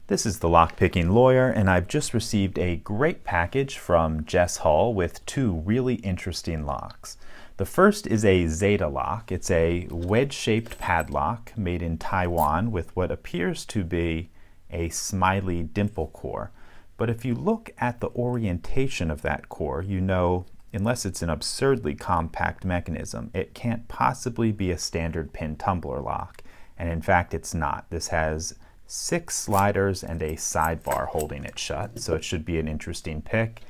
This is the Lockpicking Lawyer, and I've just received a great package from Jess Hull with two really interesting locks. The first is a Zeta lock. It's a wedge-shaped padlock made in Taiwan with what appears to be a smiley dimple core. But if you look at the orientation of that core, you know, unless it's an absurdly compact mechanism, it can't possibly be a standard pin tumbler lock. And in fact, it's not. This has 6 sliders and a sidebar holding it shut, so it should be an interesting pick.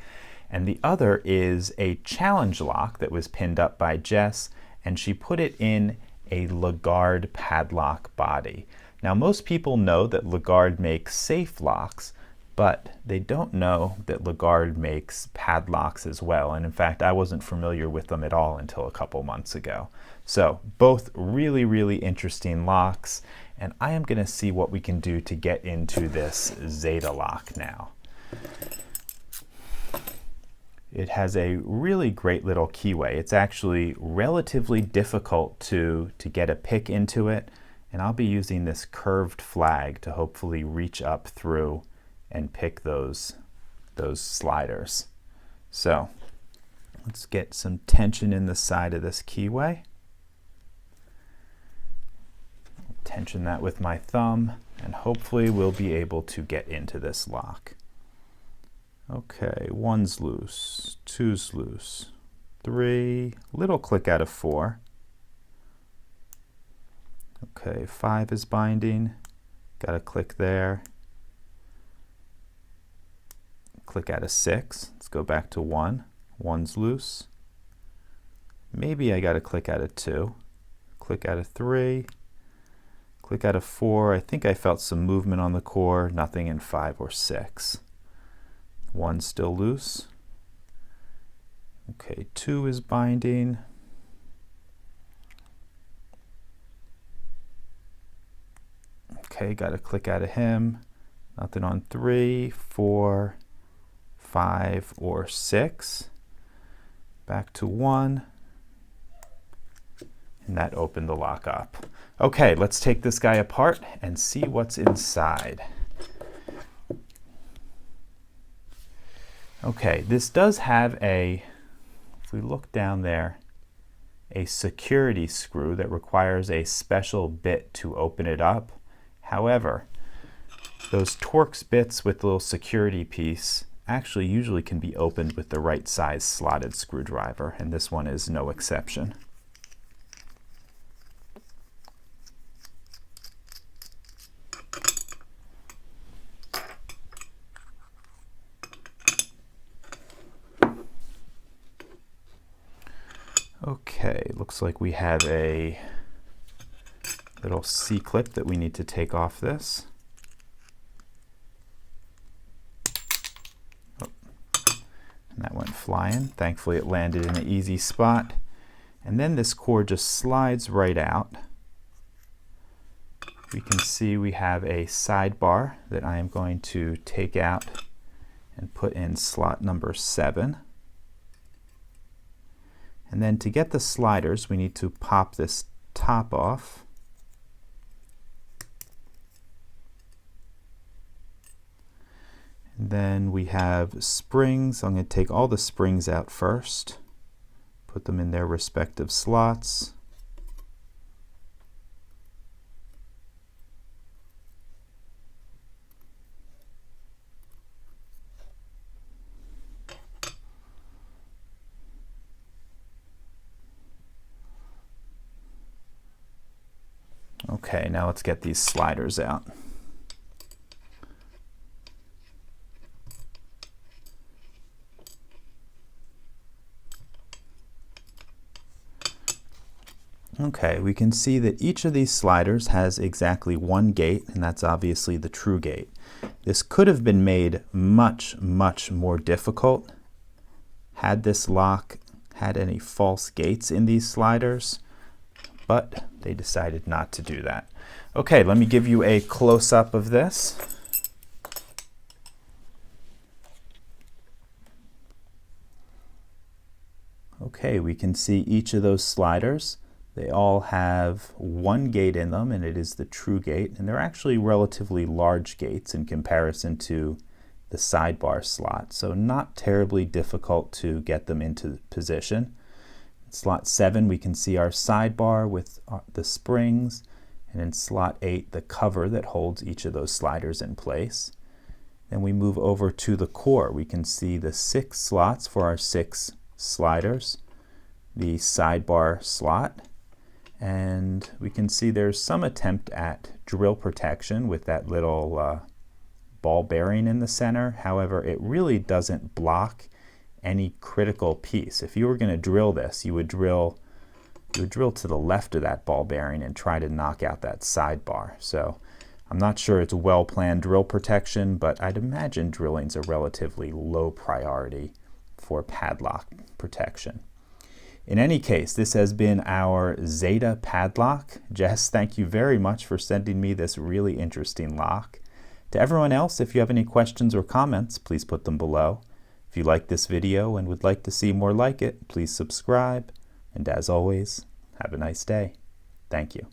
And the other is a challenge lock that was pinned up by Jess, and she put it in a Lagarde padlock body. Now, most people know that Lagarde makes safe locks, but they don't know that Lagarde makes padlocks as well. And in fact, I wasn't familiar with them at all until a couple months ago. So both really, really interesting locks. And I am going to see what we can do to get into this Zeta lock now. It has a really great little keyway. It's actually relatively difficult to get a pick into it. And I'll be using this curved flag to hopefully reach up through and pick those sliders. So let's get some tension in the side of this keyway. Tension that with my thumb, and hopefully we'll be able to get into this lock. Okay, 1's loose, 2's loose, 3, little click out of 4. Okay, 5 is binding, got to click there. Click out of 6, let's go back to 1, 1's loose. Maybe I got to click out of 2, click out of 3, click out of 4. I think I felt some movement on the core, nothing in 5 or 6. 1's still loose. Okay, 2 is binding. Okay, got to click out of him. Nothing on 3, 4, 5, or 6. Back to 1. And that opened the lock up. Okay, let's take this guy apart and see what's inside. Okay, this does have a, if we look down there, a security screw that requires a special bit to open it up. However, those Torx bits with the little security piece actually usually can be opened with the right size slotted screwdriver, and this one is no exception. Okay, looks like we have a little C-clip that we need to take off this. Oh, and that went flying. Thankfully it landed in an easy spot. And then this cord just slides right out. We can see we have a sidebar that I am going to take out and put in slot number 7. And then to get the sliders, we need to pop this top off. And then we have springs. I'm going to take all the springs out first, put them in their respective slots. Okay, now let's get these sliders out. Okay, we can see that each of these sliders has exactly one gate, and that's obviously the true gate. This could have been made much, much more difficult had this lock had any false gates in these sliders, but they decided not to do that. Okay, let me give you a close-up of this. Okay, we can see each of those sliders. They all have one gate in them, and it is the true gate, and they're actually relatively large gates in comparison to the sidebar slot, so not terribly difficult to get them into position. In slot 7 we can see our sidebar with the springs, and in slot 8 the cover that holds each of those sliders in place. Then we move over to the core. We can see the 6 slots for our 6 sliders, the sidebar slot, and we can see there's some attempt at drill protection with that little ball bearing in the center. However, it really doesn't block any critical piece. If you were going to drill this, you would drill to the left of that ball bearing and try to knock out that sidebar. So I'm not sure it's well-planned drill protection, but I'd imagine drilling's a relatively low priority for padlock protection. In any case, this has been our Zeta padlock. Jess, thank you very much for sending me this really interesting lock. To everyone else, if you have any questions or comments, please put them below. If you like this video and would like to see more like it, please subscribe. And as always, have a nice day. Thank you.